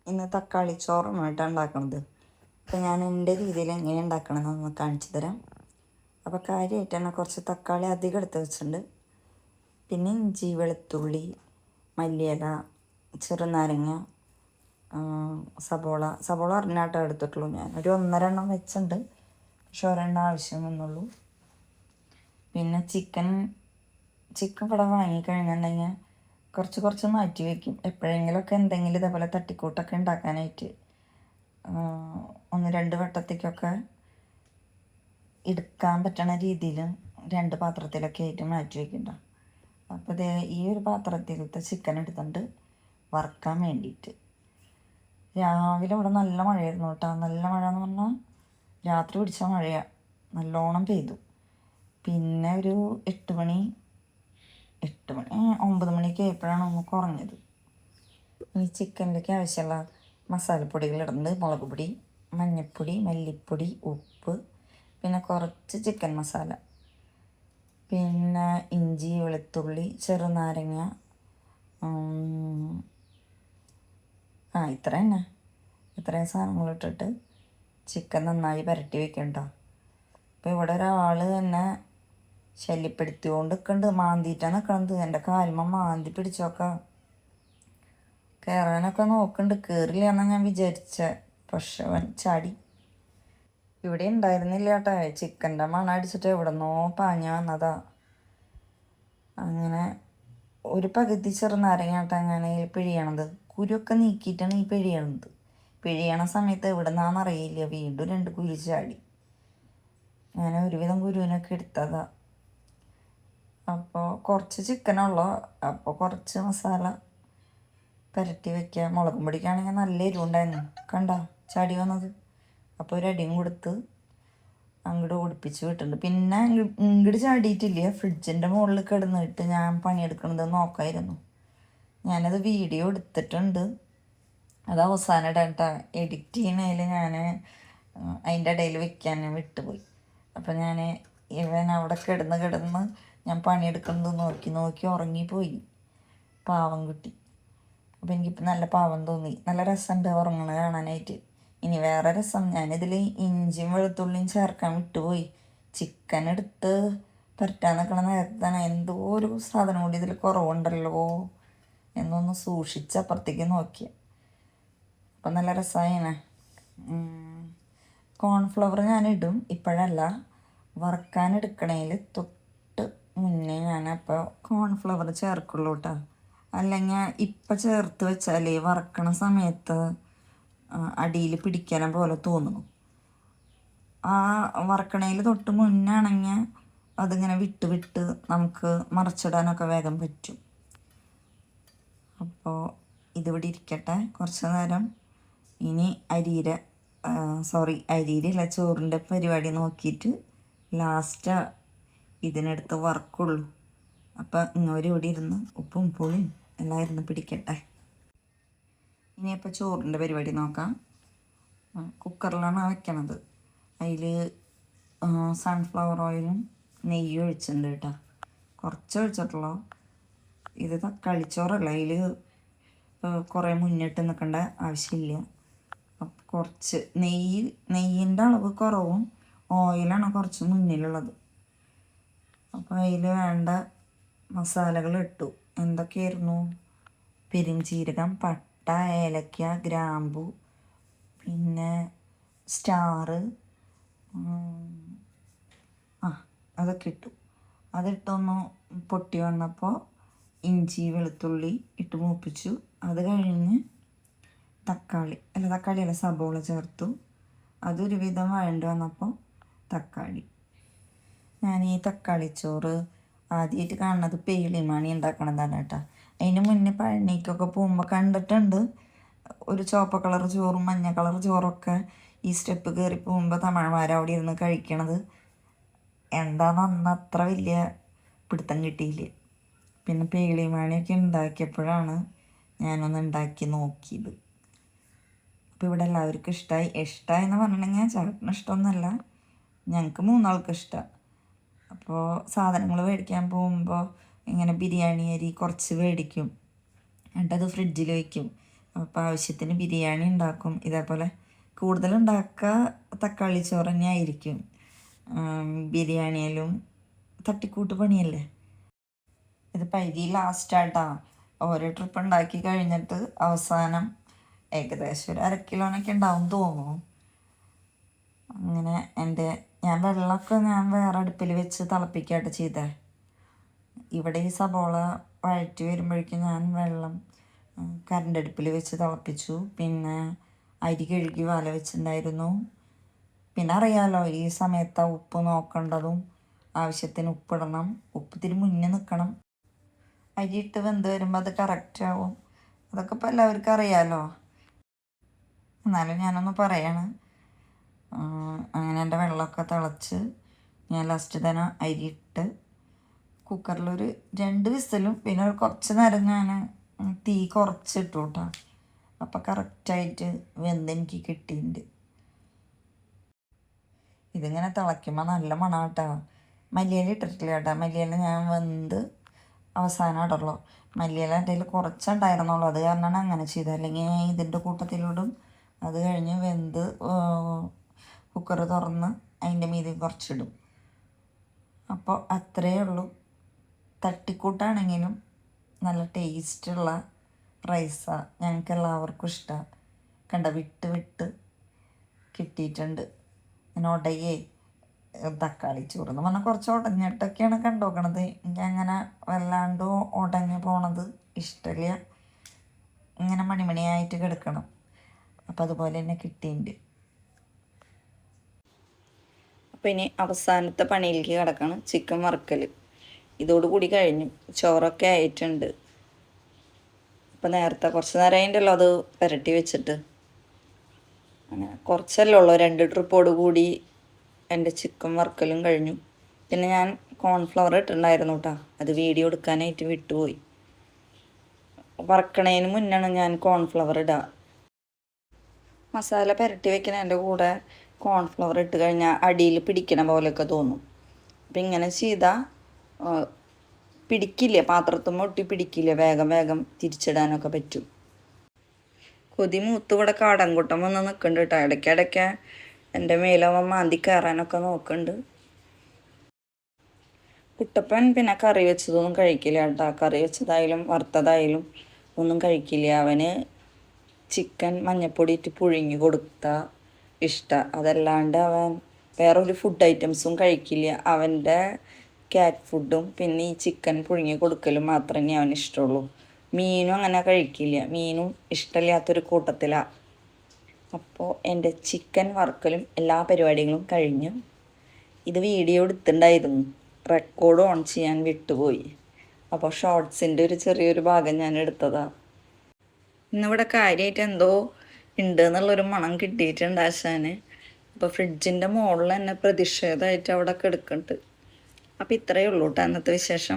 ഇന്ന് തക്കാളി ചോറുമായിട്ടാണ് ഉണ്ടാക്കുന്നത്. അപ്പോൾ ഞാൻ എൻ്റെ രീതിയിൽ എങ്ങനെ ഉണ്ടാക്കണമെന്നൊന്ന് കാണിച്ചു തരാം. അപ്പോൾ കാര്യമായിട്ട് തന്നെ കുറച്ച് തക്കാളി അധികം എടുത്ത് വെച്ചിട്ടുണ്ട്. പിന്നെ ഇഞ്ചി, വെളുത്തുള്ളി, മല്ലിയില, ചെറുനാരങ്ങ, സബോള ഒരെണ്ണാട്ടം എടുത്തിട്ടുള്ളൂ. ഞാൻ ഒരു 1.5 വെച്ചിട്ടുണ്ട്, പക്ഷെ ഒരെണ്ണം ആവശ്യം വന്നുള്ളൂ. പിന്നെ ചിക്കൻ ഇവിടെ വാങ്ങിക്കഴിഞ്ഞിട്ടുണ്ടെങ്കിൽ കുറച്ച് മാറ്റി വയ്ക്കും. എപ്പോഴെങ്കിലുമൊക്കെ എന്തെങ്കിലും ഇതേപോലെ തട്ടിക്കൂട്ടൊക്കെ ഉണ്ടാക്കാനായിട്ട് 1-2 വട്ടത്തേക്കൊക്കെ എടുക്കാൻ പറ്റണ രീതിയിൽ 2 പാത്രത്തിലൊക്കെ ആയിട്ട് മാറ്റി വയ്ക്കുന്നുണ്ട്. അപ്പോൾ ഇത് ഈ ഒരു പാത്രത്തിലത്തെ ചിക്കൻ എടുത്തിട്ടുണ്ട് വറുക്കാൻ വേണ്ടിയിട്ട്. രാവിലെ ഇവിടെ നല്ല മഴയായിരുന്നു കേട്ടോ. നല്ല മഴ എന്ന് പറഞ്ഞാൽ രാത്രി പിടിച്ച മഴയാണ്, നല്ലോണം പെയ്തു. പിന്നെ ഒരു 8 മണി 9 മണിയൊക്കെ ആയപ്പോഴാണ് ഒന്ന് കുറഞ്ഞത്. ഈ ചിക്കനിലേക്ക് ആവശ്യമുള്ള മസാലപ്പൊടികൾ ഇടുന്നത്: മുളക് പൊടി, മഞ്ഞൾപ്പൊടി, മല്ലിപ്പൊടി, ഉപ്പ്, പിന്നെ കുറച്ച് ചിക്കൻ മസാല, പിന്നെ ഇഞ്ചി, വെളുത്തുള്ളി, ചെറുനാരങ്ങ, ഇത്രയും സാധനങ്ങളിട്ടിട്ട് ചിക്കൻ നന്നായി പുരട്ടി വെക്കണ്ടോ. അപ്പോൾ ഇവിടെ ഒരാൾ തന്നെ ശല്യപ്പെടുത്തിക്കൊണ്ട് നിൽക്കുന്നുണ്ട്. മാന്തിയിട്ടാണ് നിൽക്കണത്. എൻ്റെ കാൽമ മാന്തി പിടിച്ചോക്കാം. കയറാനൊക്കെ നോക്കുന്നുണ്ട്. കയറില്ല എന്നാണ് ഞാൻ വിചാരിച്ച, പക്ഷെ അവൻ ചാടി. ഇവിടെ ഉണ്ടായിരുന്നില്ല കേട്ടോ. ചിക്കൻ്റെ മണം അടിച്ചിട്ട് എവിടെന്നോ പാഞ്ഞ് വന്നതാ. അങ്ങനെ ഒരു പകുതി ചെറുനാരങ്ങാട്ടാ ഞാൻ പിഴിയണത്. കുരുവൊക്കെ നീക്കിയിട്ടാണ് ഈ പിഴിയണത്. പിഴിയണ സമയത്ത് എവിടെ നിന്നാണെന്നറിയില്ല, വീണ്ടും 2 കുരു ചാടി. ഞാൻ ഒരുവിധം കുരുവിനൊക്കെ എടുത്തതാ. അപ്പോൾ കുറച്ച് ചിക്കനുള്ളൂ. അപ്പോൾ കുറച്ച് മസാല പുരട്ടി വയ്ക്കുക. മുളകും പൊടിക്കാണെങ്കിൽ നല്ല എരിവുണ്ടായിരുന്നു. കണ്ട ചാടി വന്നത്. അപ്പോൾ ഒരടിയും കൊടുത്ത് അങ്ങോട്ട് ഓടിപ്പിച്ച് വിട്ടിട്ടുണ്ട്. പിന്നെ ഇങ്ങോട്ട് ചാടിയിട്ടില്ല. ഫ്രിഡ്ജിൻ്റെ മുകളിൽ കിടന്നിട്ട് ഞാൻ പണിയെടുക്കണത് നോക്കായിരുന്നു. ഞാനത് വീഡിയോ എടുത്തിട്ടുണ്ട്, അത് അവസാനം ഇടാൻ കേട്ടോ. എഡിറ്റ് ചെയ്യണതിൽ ഞാൻ അതിൻ്റെ ഇടയിൽ വെക്കാൻ വിട്ടുപോയി. അപ്പോൾ ഇവൻ അവിടെ കിടന്ന് ഞാൻ പണിയെടുക്കുന്നത് നോക്കി ഉറങ്ങിപ്പോയി. പാവം കുട്ടി. അപ്പോൾ എനിക്കിപ്പോൾ നല്ല പാവം തോന്നി. നല്ല രസമുണ്ട് ഉറങ്ങണത് കാണാനായിട്ട്. ഇനി വേറെ രസം, ഞാനിതിൽ ഇഞ്ചിയും വെളുത്തുള്ളിയും ചേർക്കാൻ വിട്ടുപോയി. ചിക്കൻ എടുത്ത് പുരട്ടാൻ നിൽക്കണ നേരത്താണ് എന്തോ ഒരു സാധനം കൂടി ഇതിൽ കുറവുണ്ടല്ലോ എന്നൊന്ന് സൂക്ഷിച്ച് അപ്പുറത്തേക്ക് നോക്കിയ. അപ്പം നല്ല രസമായിനെ. കോൺഫ്ലവർ ഞാനിടും, ഇപ്പോഴല്ല, വറുക്കാനെടുക്കണേൽ തൊട്ട് മുന്നേ ഞാനപ്പോൾ കോൺഫ്ലവർ ചേർക്കുള്ളൂ കേട്ടോ. അല്ലെങ്കിൽ ഇപ്പം ചേർത്ത് വെച്ചാൽ വറക്കണ സമയത്ത് അടിയിൽ പിടിക്കണ പോലെ തോന്നുന്നു. ആ വറക്കണേൽ തൊട്ട് മുന്നാണെങ്കിൽ അതിങ്ങനെ വിട്ട് നമുക്ക് മറിച്ചിടാനൊക്കെ വേഗം പറ്റും. അപ്പോൾ ഇതിവിടെ ഇരിക്കട്ടെ കുറച്ച് നേരം. ഇനി അരിയിലല്ല, ചോറിൻ്റെ പരിപാടി നോക്കിയിട്ട് ലാസ്റ്റ് ഇതിനെടുത്ത് വറക്കുള്ളൂ. അപ്പം ഇങ്ങോരിവിടെ ഇരുന്ന് ഉപ്പും പുളിയും എല്ലാം ഇരുന്ന് പിടിക്കട്ടെ. ഇനിയപ്പോൾ ചോറിൻ്റെ പരിപാടി നോക്കാം. കുക്കറിലാണ് വെക്കണത്. അതിൽ സൺഫ്ലവർ ഓയിലും നെയ്യും ഒഴിച്ചിട്ടുണ്ട് കേട്ടോ. കുറച്ച് ഒഴിച്ചിട്ടുള്ളൂ. ഇത് തക്കാളിച്ചോറല്ല, അതിൽ കുറേ മുന്നിട്ട് നിൽക്കേണ്ട ആവശ്യമില്ല. അപ്പം കുറച്ച് നെയ്യിൻ്റെ അളവ് കുറവും ഓയിലാണ് കുറച്ച് മുന്നിലുള്ളത്. അപ്പോൾ അതിൽ വേണ്ട മസാലകൾ ഇട്ടു. എന്തൊക്കെയായിരുന്നു? പെരുംജീരകം, പട്ട, ഏലക്ക, ഗ്രാമ്പു, പിന്നെ സ്റ്റാർ, അതൊക്കെ ഇട്ടു. അതിട്ടൊന്ന് പൊട്ടി വന്നപ്പോൾ ഇഞ്ചി വെളുത്തുള്ളി ഇട്ട് മൂപ്പിച്ചു. അത് കഴിഞ്ഞ് തക്കാളിയല്ല സബോള ചേർത്തു. അതൊരുവിധം വഴണ്ട് വന്നപ്പോൾ തക്കാളി. ഞാൻ ഈ തക്കാളിച്ചോറ് ആദ്യമായിട്ട് കാണുന്നത് പേളിമാണി ഉണ്ടാക്കണതാണ് കേട്ടോ. അതിന് മുന്നേ പഴനിക്കൊക്കെ പോകുമ്പോൾ കണ്ടിട്ടുണ്ട്. ഒരു ചുവപ്പ കളർ ചോറും മഞ്ഞ കളർ ചോറൊക്കെ ഈ സ്റ്റെപ്പ് കയറി പോകുമ്പോൾ തമിഴന്മാരവിടെ ഇരുന്ന് കഴിക്കണത്. എന്താണെന്ന് അത്ര വലിയ പിടുത്തം കിട്ടിയില്ല. പിന്നെ പേളിമാണിയൊക്കെ ഉണ്ടാക്കിയപ്പോഴാണ് ഞാനൊന്ന് ഉണ്ടാക്കി നോക്കിയത്. അപ്പോൾ ഇവിടെ എല്ലാവർക്കും ഇഷ്ടമായെന്ന് പറഞ്ഞിട്ടുണ്ടെങ്കിൽ ചേട്ടന് ഇഷ്ടമൊന്നുമല്ല, ഞങ്ങൾക്ക് 3 ആൾക്കും ഇഷ്ടമാണ്. അപ്പോൾ സാധനങ്ങൾ മേടിക്കാൻ പോകുമ്പോൾ ഇങ്ങനെ ബിരിയാണി അരി കുറച്ച് മേടിക്കും, എന്നിട്ടത് ഫ്രിഡ്ജിൽ വയ്ക്കും. അപ്പോൾ ആവശ്യത്തിന് ബിരിയാണി ഉണ്ടാക്കും. ഇതേപോലെ കൂടുതലുണ്ടാക്കുക തക്കാളി ചോറ് തന്നെ ആയിരിക്കും. ബിരിയാണിയിലും തട്ടിക്കൂട്ട് പണിയല്ലേ. ഇത് പരി ലാസ്റ്റായിട്ടാ. ഓരോ ട്രിപ്പ് ഉണ്ടാക്കി കഴിഞ്ഞിട്ട് അവസാനം ഏകദേശം ഒരു 1/2 കിലോനൊക്കെ ഉണ്ടാവും തോന്നുന്നു. അങ്ങനെ ഞാൻ വെള്ളമൊക്കെ ഞാൻ വേറെ അടുപ്പിൽ വെച്ച് തിളപ്പിക്കുകയായിട്ട് ചെയ്തേ. ഇവിടെ ഈ സബോള വഴറ്റി വരുമ്പോഴേക്കും ഞാൻ വെള്ളം കറണ്ട് അടുപ്പിൽ വെച്ച് തിളപ്പിച്ചു. പിന്നെ അരി കഴുകി വല വെച്ചിട്ടുണ്ടായിരുന്നു. പിന്നെ അറിയാമല്ലോ ഈ സമയത്ത് ഉപ്പ് നോക്കേണ്ടതും, ആവശ്യത്തിന് ഉപ്പിടണം. ഉപ്പ് ഇത്തിരി മുന്നേ നിൽക്കണം. അരി ഇട്ട് വെന്ത് വരുമ്പോൾ അത് കറക്റ്റ് ആവും. അതൊക്കെ ഇപ്പോൾ എല്ലാവർക്കും അറിയാമല്ലോ, എന്നാലും ഞാനൊന്ന് പറയാണ്. അങ്ങനെ എൻ്റെ വെള്ളമൊക്കെ തിളച്ച് ഞാൻ ലാസ്റ്റ് തന്നെ അരിയിട്ട് കുക്കറിലൊരു 2 വിസിലും പിന്നെ ഒരു കുറച്ച് നേരം ഞാൻ തീ കുറച്ചിട്ടു കേട്ടോ. അപ്പോൾ കറക്റ്റായിട്ട് വെന്തെനിക്ക് കിട്ടിയിട്ടുണ്ട്. ഇതിങ്ങനെ തിളയ്ക്കുമ്പോൾ നല്ല മണം കേട്ടോ. മല്ലിയില ഇട്ടിട്ടില്ല കേട്ടോ. മല്ലിയില ഞാൻ വെന്ത് അവസാനം ഇടുള്ളൂ. മല്ലിയില എൻ്റെ കയ്യിൽ കുറച്ചുണ്ടായിരുന്നുള്ളൂ, അത് കാരണമാണ് അങ്ങനെ ചെയ്തത്. അല്ലെങ്കിൽ ഇതിൻ്റെ കൂട്ടത്തിലോടും അത് കഴിഞ്ഞ് വെന്ത് കുക്കർ തുറന്ന് അതിൻ്റെ മീതെ കുറച്ചിടും. അപ്പോൾ അത്രയേ ഉള്ളൂ. തട്ടിക്കൂട്ടാണെങ്കിലും നല്ല ടേസ്റ്റുള്ള റൈസാണ്. ഞങ്ങൾക്ക് എല്ലാവർക്കും ഇഷ്ടമാണ്. കണ്ട വിട്ട് വിട്ട് കിട്ടിയിട്ടുണ്ട്. ഉടയേ തക്കാളി ചോറ് എന്ന് പറഞ്ഞാൽ കുറച്ച് ഉടഞ്ഞിട്ടൊക്കെയാണ് കണ്ടുനോക്കണത്. എനിക്കങ്ങനെ വല്ലാണ്ട് ഉടഞ്ഞു പോണത് ഇഷ്ടമില്ല. ഇങ്ങനെ മണിമണിയായിട്ട് കിടക്കണം. അപ്പം അതുപോലെ തന്നെ കിട്ടിയിട്ടുണ്ട്. അപ്പോൾ ഇനി അവസാനത്തെ പണിയിലേക്ക് കിടക്കണം, ചിക്കൻ വറുക്കൽ. ഇതോടുകൂടി കഴിഞ്ഞു. ചോറൊക്കെ ആയിട്ടുണ്ട്. അപ്പം നേരത്തെ കുറച്ച് നേരം അതിൻ്റെല്ലോ അത് പുരട്ടി വെച്ചിട്ട്. അങ്ങനെ കുറച്ചല്ലേ ഉള്ളൂ. 2 ട്രിപ്പോട് കൂടി എൻ്റെ ചിക്കൻ വറുക്കലും കഴിഞ്ഞു. പിന്നെ ഞാൻ കോൺഫ്ലവർ ഇട്ടിട്ടുണ്ടായിരുന്നു കേട്ടോ. അത് വീഡിയോ എടുക്കാനായിട്ട് വിട്ടുപോയി. വറക്കണതിന് മുന്നാണ് ഞാൻ കോൺഫ്ലവർ ഇടുക. മസാല പുരട്ടി വെക്കുന്നതിൻ്റെ കൂടെ കോൺഫ്ലവർ ഇട്ട് കഴിഞ്ഞാൽ അടിയിൽ പിടിക്കണ പോലെയൊക്കെ തോന്നും. അപ്പം ഇങ്ങനെ ചെയ്താൽ പിടിക്കില്ല, പാത്രത്തുമ്പോൾ ഒട്ടി പിടിക്കില്ല. വേഗം വേഗം തിരിച്ചിടാനൊക്കെ പറ്റും. കൊതി മൂത്ത് ഇവിടെ കാടൻകുട്ടം വന്ന് നിൽക്കുന്നുണ്ട് കേട്ടോ. ഇടയ്ക്കിടയ്ക്ക് എൻ്റെ മേലവൻ മാന്തി കയറാനൊക്കെ നോക്കുന്നുണ്ട്. കുട്ടപ്പൻ പിന്നെ കറി വെച്ചതൊന്നും കഴിക്കില്ല കേട്ടോ. കറി വെച്ചതായാലും വറുത്തതായാലും ഒന്നും കഴിക്കില്ല. അവന് ചിക്കൻ മഞ്ഞപ്പൊടി ഇട്ട് പുഴുങ്ങി കൊടുത്താൽ ഇഷ്ടമാണ്. അതല്ലാണ്ട് അവൻ വേറൊരു ഫുഡ് ഐറ്റംസും കഴിക്കില്ല. അവൻ്റെ ക്യാറ്റ് ഫുഡും പിന്നെ ഈ ചിക്കൻ പുഴുങ്ങി കൊടുക്കലും മാത്രമേ അവന് ഇഷ്ടമുള്ളൂ. മീനും അങ്ങനെ കഴിക്കില്ല. മീനും ഇഷ്ടമില്ലാത്തൊരു കൂട്ടത്തിലാണ്. അപ്പോൾ എൻ്റെ ചിക്കൻ വറുക്കലും എല്ലാ പരിപാടികളും കഴിഞ്ഞു. ഇത് വീഡിയോ എടുത്തിട്ടുണ്ടായിരുന്നു, റെക്കോർഡ് ഓൺ ചെയ്യാൻ വിട്ടുപോയി. അപ്പോൾ ഷോർട്സിൻ്റെ ഒരു ചെറിയൊരു ഭാഗം ഞാൻ എടുത്തതാണ്. ഇന്നിവിടെ കാര്യമായിട്ട് എന്തോ ഉണ്ട് എന്നുള്ളൊരു മണം കിട്ടിയിട്ടുണ്ട് ആശാന്. അപ്പോൾ ഫ്രിഡ്ജിൻ്റെ മുകളിൽ തന്നെ പ്രതിഷേധമായിട്ട് അവിടെ കിടക്കുന്നുണ്ട്. അപ്പോൾ ഇത്രയേ ഉള്ളൂ കേട്ടോ അന്നത്തെ വിശേഷം.